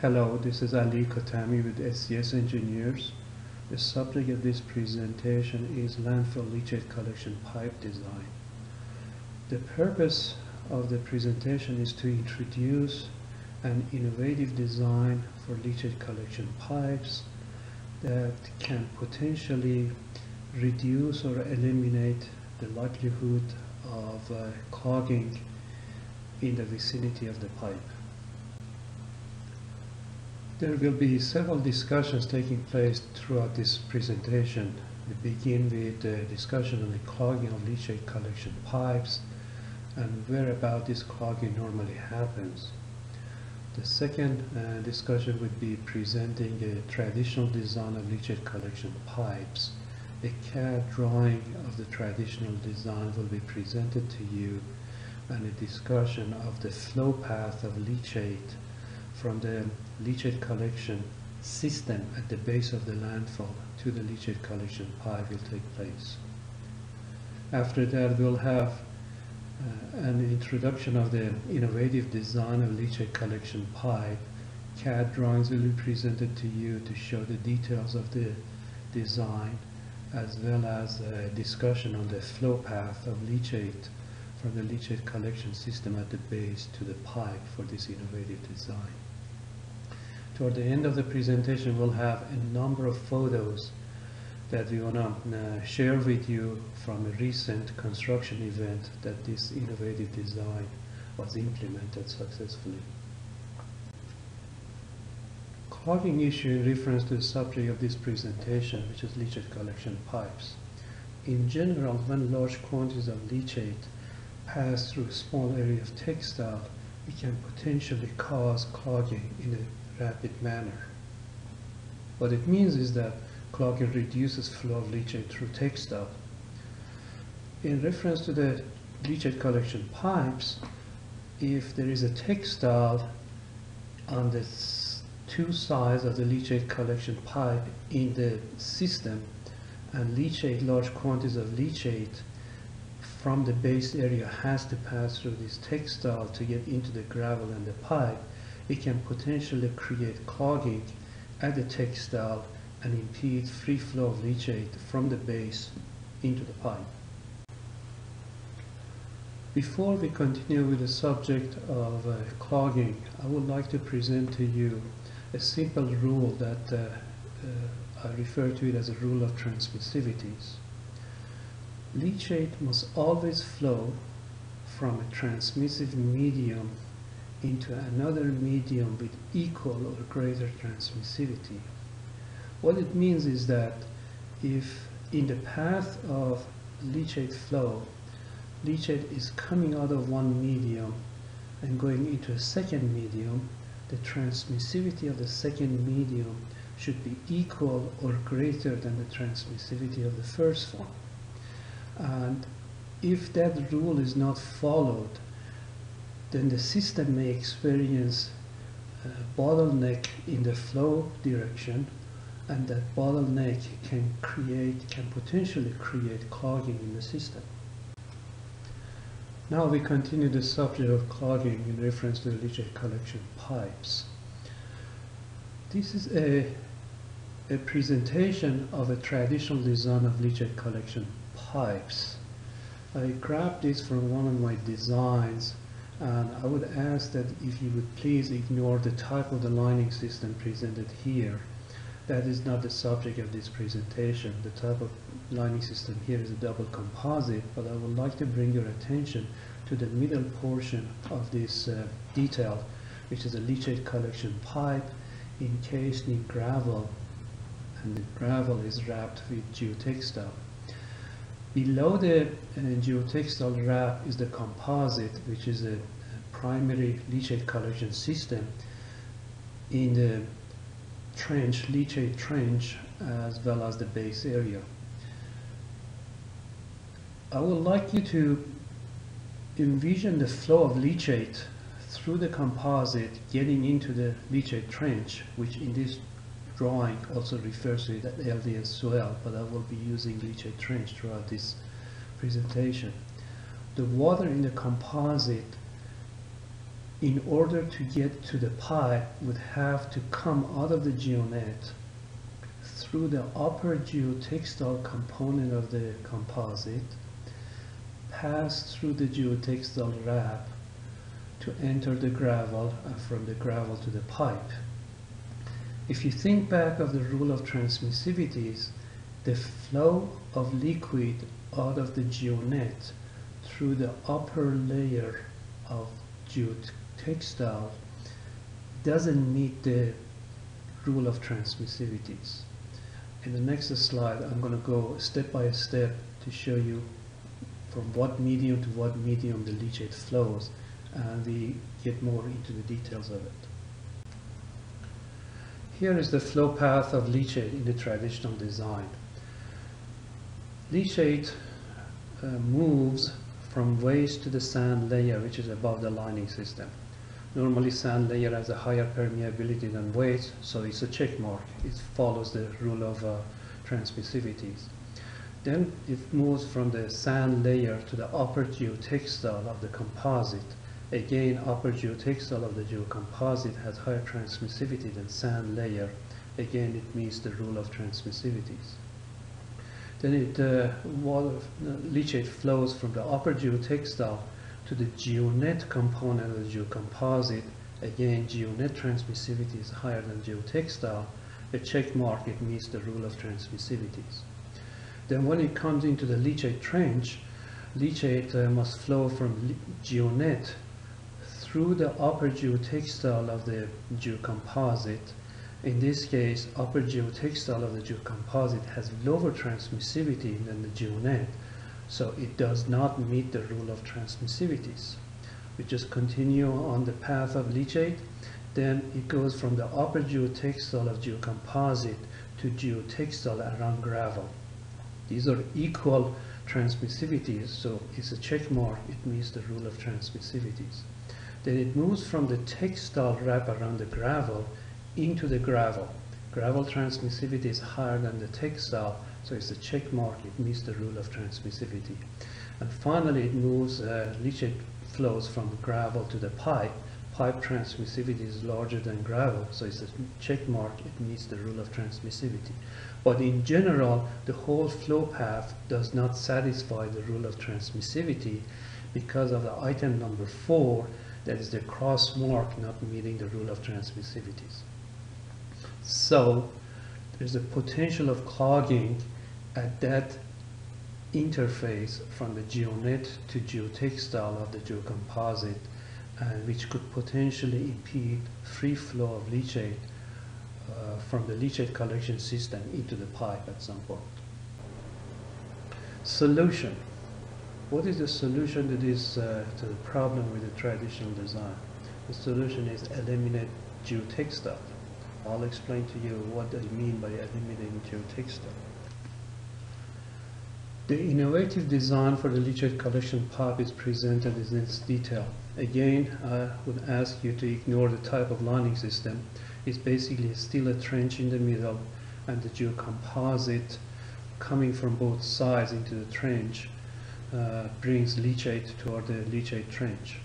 Hello, this is Ali Kotami with SCS Engineers. The subject of this presentation is landfill leachate collection pipe design. The purpose of the presentation is to introduce an innovative design for leachate collection pipes that can potentially reduce or eliminate the likelihood of clogging in the vicinity of the pipe. There will be several discussions taking place throughout this presentation. We begin with a discussion on the clogging of leachate collection pipes and whereabout this clogging normally happens. The second discussion would be presenting a traditional design of leachate collection pipes. A CAD drawing of the traditional design will be presented to you, and a discussion of the flow path of leachate from the leachate collection system at the base of the landfill to the leachate collection pipe will take place. After that, we'll have an introduction of the innovative design of leachate collection pipe. CAD drawings will be presented to you to show the details of the design, as well as a discussion on the flow path of leachate from the leachate collection system at the base to the pipe for this innovative design. Toward the end of the presentation, we'll have a number of photos that we want to share with you from a recent construction event that this innovative design was implemented successfully. Clogging issue in reference to the subject of this presentation, which is leachate collection pipes. In general, when large quantities of leachate pass through a small area of textile, it can potentially cause clogging in a rapid manner. What it means is that clogging reduces flow of leachate through textile. In reference to the leachate collection pipes, if there is a textile on the two sides of the leachate collection pipe in the system, and large quantities of leachate from the base area has to pass through this textile to get into the gravel and the pipe, it can potentially create clogging at the textile and impede free flow of leachate from the base into the pipe. Before we continue with the subject of clogging, I would like to present to you a simple rule that I refer to it as a rule of transmissivities. Leachate must always flow from a transmissive medium into another medium with equal or greater transmissivity. What it means is that if in the path of leachate flow, leachate is coming out of one medium and going into a second medium, the transmissivity of the second medium should be equal or greater than the transmissivity of the first one. And if that rule is not followed, then the system may experience a bottleneck in the flow direction, and that bottleneck can potentially create clogging in the system. Now we continue the subject of clogging in reference to the leachate collection pipes. This is a presentation of a traditional design of leachate collection pipes. I grabbed this from one of my designs, and I would ask that if you would please ignore the type of the lining system presented here. That is not the subject of this presentation. The type of lining system here is a double composite, but I would like to bring your attention to the middle portion of this detail, which is a leachate collection pipe encased in gravel, and the gravel is wrapped with geotextile. Below the geotextile wrap is the composite, which is a primary leachate collection system in the leachate trench, as well as the base area. I would like you to envision the flow of leachate through the composite getting into the leachate trench, which in this drawing also refers to it as LDS soil, but I will be using leachate trench throughout this presentation. The water in the composite in order to get to the pipe, would have to come out of the geonet through the upper geotextile component of the composite, pass through the geotextile wrap to enter the gravel, and from the gravel to the pipe. If you think back of the rule of transmissivities, the flow of liquid out of the geonet through the upper layer of geotextile doesn't meet the rule of transmissivities. In the next slide, I'm going to go step by step to show you from what medium to what medium the leachate flows, and we get more into the details of it. Here is the flow path of leachate in the traditional design. Leachate moves from waste to the sand layer, which is above the lining system. Normally sand layer has a higher permeability than waste, so it's a check mark. It follows the rule of transmissivities. Then it moves from the sand layer to the upper geotextile of the composite. Again, upper geotextile of the geocomposite has higher transmissivity than sand layer. Again, it meets the rule of transmissivities. Then leachate flows from the upper geotextile to the geonet component of the geocomposite. Again, geonet transmissivity is higher than geotextile. A check mark, it meets the rule of transmissivities. Then when it comes into the leachate trench, leachate must flow from geonet through the upper geotextile of the geocomposite. In this case, upper geotextile of the geocomposite has lower transmissivity than the geonet, so it does not meet the rule of transmissivities. We just continue on the path of leachate. Then it goes from the upper geotextile of geocomposite to geotextile around gravel. These are equal transmissivities, so it's a check mark, it meets the rule of transmissivities. Then it moves from the textile wrap around the gravel into the gravel. Gravel transmissivity is higher than the textile, so it's a check mark, it meets the rule of transmissivity. And finally it moves, leachate flows from gravel to the pipe. Pipe transmissivity is larger than gravel, so it's a check mark, it meets the rule of transmissivity. But in general, the whole flow path does not satisfy the rule of transmissivity because of the item number 4, that is the cross mark not meeting the rule of transmissivities. So there's a potential of clogging at that interface from the geonet to geotextile of the geocomposite, and which could potentially impede free flow of leachate from the leachate collection system into the pipe at some point. Solution. What is the solution to this to the problem with the traditional design? The solution is eliminate geotextile. I'll explain to you what I mean by eliminating geotextile. The innovative design for the leachate collection pipe is presented in its detail. Again, I would ask you to ignore the type of lining system. It's basically still a trench in the middle, and the geocomposite coming from both sides into the trench brings leachate toward the leachate trench.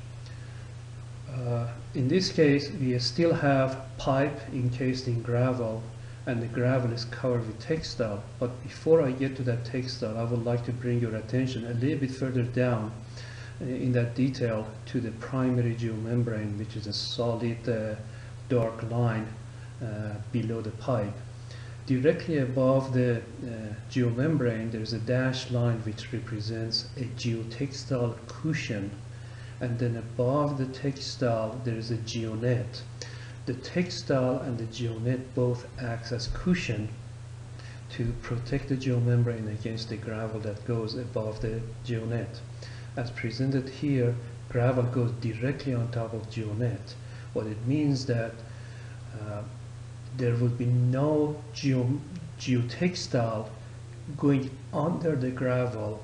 In this case, we still have pipe encased in gravel, and the gravel is covered with textile. But before I get to that textile, I would like to bring your attention a little bit further down in that detail to the primary geomembrane, which is a solid dark line below the pipe. Directly above the geomembrane, there is a dashed line which represents a geotextile cushion, and then above the textile there is a geonet. The textile and the geonet both act as cushion to protect the geomembrane against the gravel that goes above the geonet. As presented here, gravel goes directly on top of geonet. What it means that there will be no geotextile going under the gravel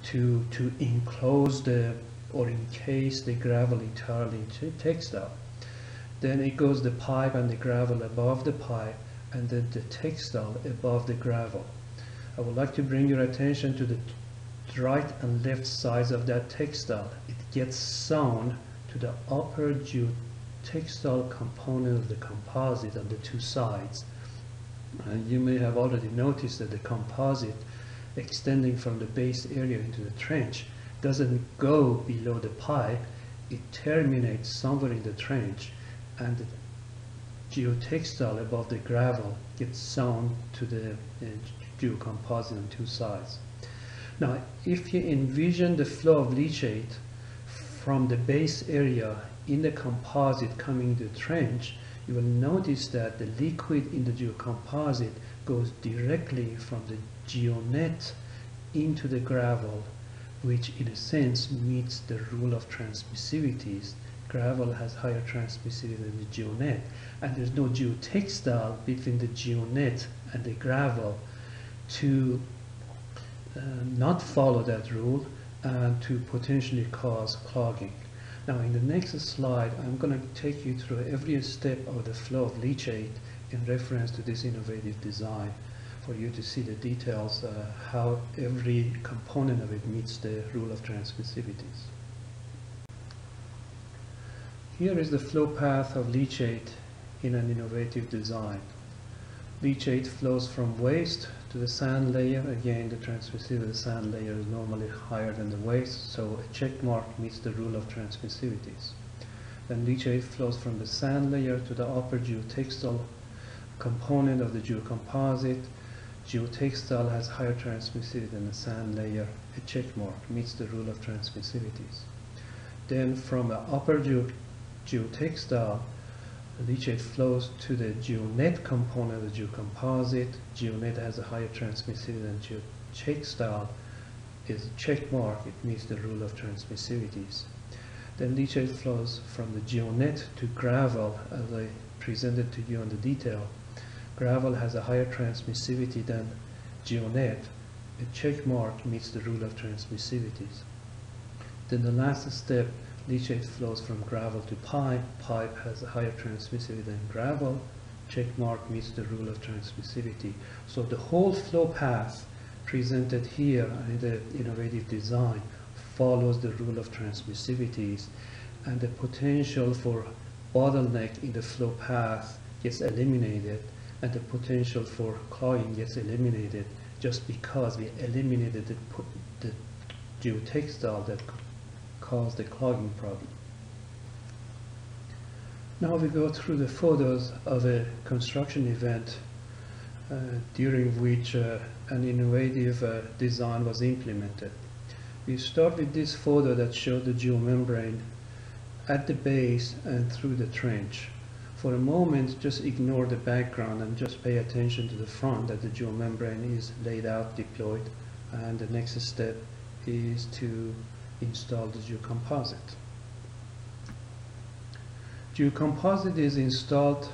to enclose or encase the gravel entirely into textile. Then it goes the pipe and the gravel above the pipe, and then the textile above the gravel. I would like to bring your attention to the right and left sides of that textile. It gets sewn to the upper geotextile component of the composite on the two sides. You may have already noticed that the composite extending from the base area into the trench doesn't go below the pipe, it terminates somewhere in the trench, and the geotextile above the gravel gets sewn to the geocomposite on two sides. Now, if you envision the flow of leachate from the base area in the composite coming to the trench, you will notice that the liquid in the geocomposite goes directly from the geonet into the gravel, which in a sense meets the rule of transmissivities. Gravel has higher transmissivity than the geonet, and there's no geotextile between the geonet and the gravel to not follow that rule and to potentially cause clogging. Now in the next slide, I'm going to take you through every step of the flow of leachate in reference to this innovative design for you to see the details, how every component of it meets the rule of transmissivities. Here is the flow path of leachate in an innovative design. Leachate flows from waste to the sand layer. Again, the transmissivity of the sand layer is normally higher than the waste, so a check mark meets the rule of transmissivities. Then leachate flows from the sand layer to the upper geotextile component of the geocomposite. Geotextile has higher transmissivity than the sand layer. A check mark meets the rule of transmissivities. Then from the upper geotextile, leachate flows to the geonet component of the geocomposite. Geonet has a higher transmissivity than geotextile. Is a check mark, it meets the rule of transmissivities. Then leachate flows from the geonet to gravel, as I presented to you on the detail. Gravel has a higher transmissivity than geonet. A check mark meets the rule of transmissivities. Then the last step, leachate flows from gravel to pipe. Pipe has a higher transmissivity than gravel. Check mark meets the rule of transmissivity. So the whole flow path presented here in the innovative design follows the rule of transmissivities, and the potential for bottleneck in the flow path gets eliminated, and the potential for clogging gets eliminated just because we eliminated the geotextile that could cause the clogging problem. Now we go through the photos of a construction event during which an innovative design was implemented. We start with this photo that showed the geomembrane at the base and through the trench. For a moment, just ignore the background and just pay attention to the front, that the geomembrane is laid out, deployed, and the next step is to install the geocomposite. Geocomposite is installed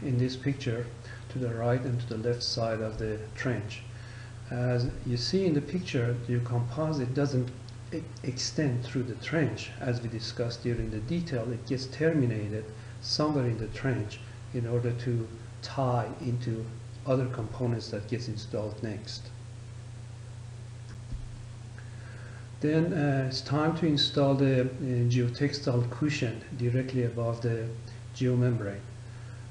in this picture to the right and to the left side of the trench. As you see in the picture, the geocomposite doesn't extend through the trench as we discussed during the detail. It gets terminated somewhere in the trench in order to tie into other components that gets installed next. Then it's time to install the geotextile cushion directly above the geomembrane.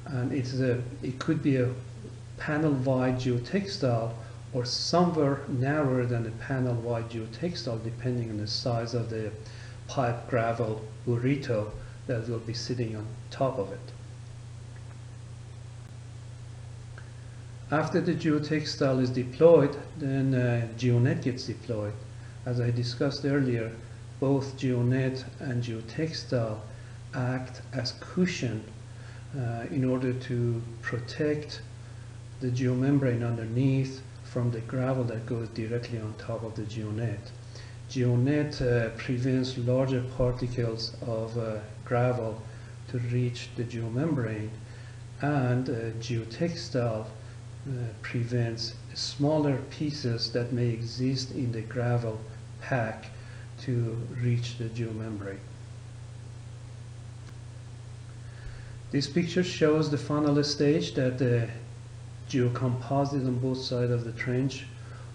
And it could be a panel-wide geotextile or somewhere narrower than a panel-wide geotextile, depending on the size of the pipe gravel burrito that will be sitting on top of it. After the geotextile is deployed, then geonet gets deployed. As I discussed earlier, both geonet and geotextile act as cushion in order to protect the geomembrane underneath from the gravel that goes directly on top of the geonet. Geonet prevents larger particles of gravel to reach the geomembrane, and geotextile prevents smaller pieces that may exist in the gravel pack to reach the geomembrane. This picture shows the final stage, that the geocomposite on both sides of the trench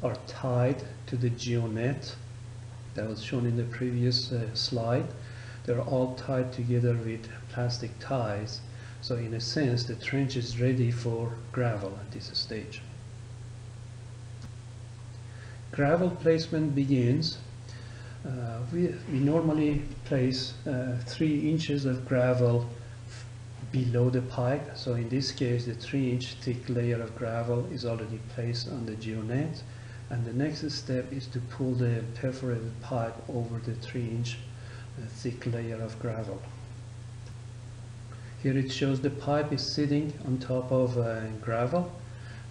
are tied to the geonet that was shown in the previous slide. They're all tied together with plastic ties. So in a sense, the trench is ready for gravel at this stage. Gravel placement begins. We normally place 3 inches of gravel below the pipe. So in this case, the 3-inch thick layer of gravel is already placed on the geonet. And the next step is to pull the perforated pipe over the 3-inch thick layer of gravel. Here it shows the pipe is sitting on top of gravel,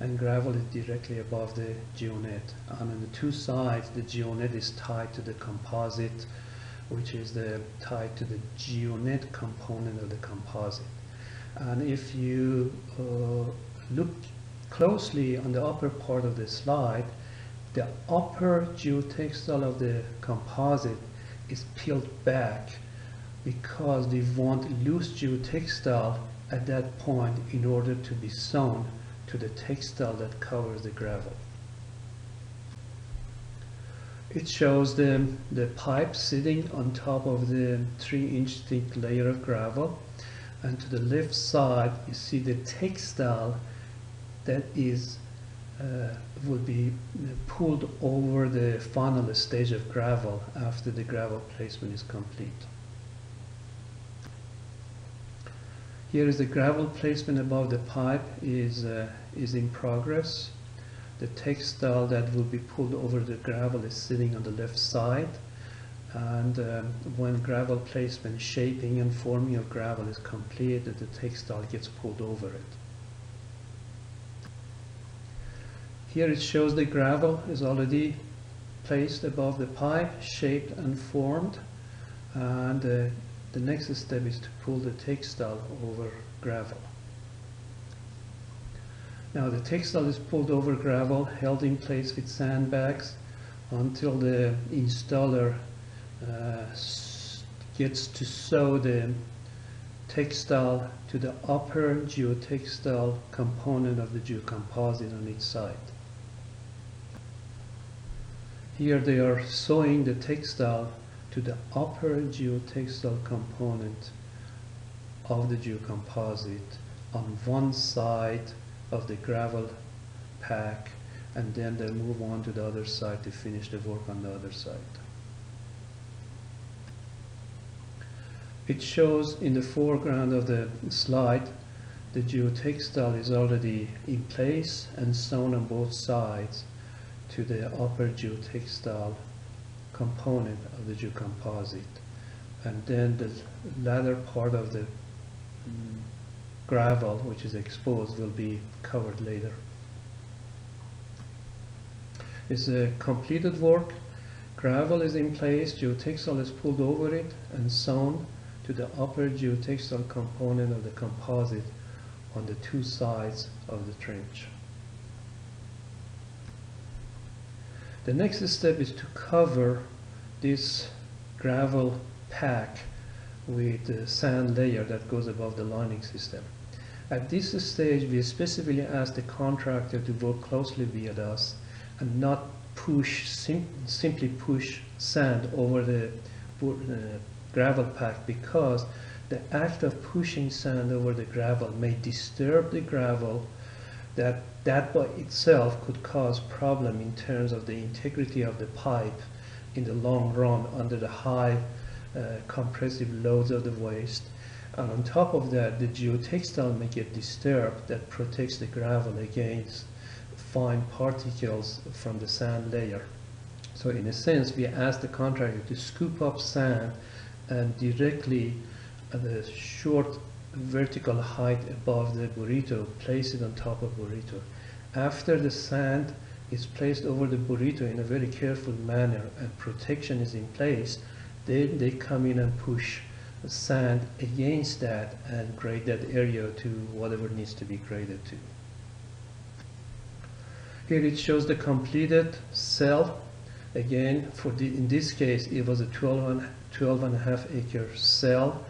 and gravel is directly above the geonet. And on the 2 sides, the geonet is tied to the composite, which is tied to the geonet component of the composite. And if you look closely on the upper part of the slide, the upper geotextile of the composite is peeled back because we want loose geotextile at that point in order to be sewn to the textile that covers the gravel. It shows the pipe sitting on top of the 3-inch thick layer of gravel, and to the left side you see the textile that will be pulled over the final stage of gravel after the gravel placement is complete. Here is the gravel placement above the pipe is in progress. The textile that will be pulled over the gravel is sitting on the left side, and when gravel placement, shaping and forming of gravel is completed, the textile gets pulled over it. Here it shows the gravel is already placed above the pipe, shaped and formed, and the next step is to pull the textile over gravel. Now the textile is pulled over gravel, held in place with sandbags until the installer gets to sew the textile to the upper geotextile component of the geocomposite on each side. Here they are sewing the textile to the upper geotextile component of the geocomposite on one side of the gravel pack, and then they'll move on to the other side to finish the work on the other side. It shows in the foreground of the slide the geotextile is already in place and sewn on both sides to the upper geotextile component of the geocomposite, and then the latter part of the gravel, which is exposed, will be covered later. It's a completed work. Gravel is in place, geotextile is pulled over it and sewn to the upper geotextile component of the composite on the 2 sides of the trench. The next step is to cover this gravel pack with the sand layer that goes above the lining system. At this stage, we specifically ask the contractor to work closely with us and not simply push sand over the gravel pack, because the act of pushing sand over the gravel may disturb the gravel. That by itself could cause problem in terms of the integrity of the pipe in the long run under the high compressive loads of the waste. And on top of that, the geotextile may get disturbed. That protects the gravel against fine particles from the sand layer. So in a sense, we ask the contractor to scoop up sand and directly at a short vertical height above the burrito, place it on top of burrito. After the sand is placed over the burrito in a very careful manner and protection is in place, then they come in and push sand against that and grade that area to whatever needs to be graded to. Here it shows the completed cell. Again, in this case, it was a 12.5 acre cell.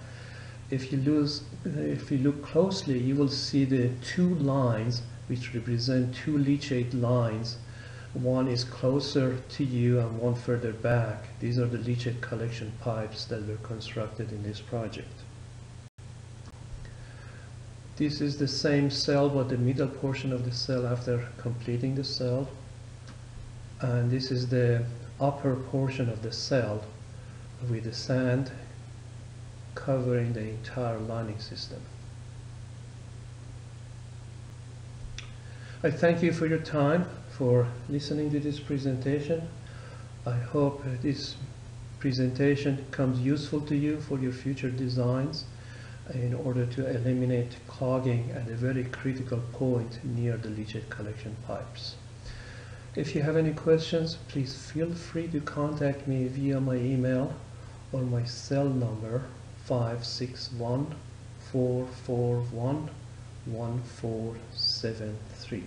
If you look closely, you will see the 2 lines which represent 2 leachate lines One is closer to you and one further back. These are the leachate collection pipes that were constructed in this project. This is the same cell, but the middle portion of the cell after completing the cell. And this is the upper portion of the cell with the sand covering the entire lining system. I thank you for your time, for listening to this presentation. I hope this presentation becomes useful to you for your future designs in order to eliminate clogging at a very critical point near the leachate collection pipes. If you have any questions, please feel free to contact me via my email or my cell number 561-441-1473.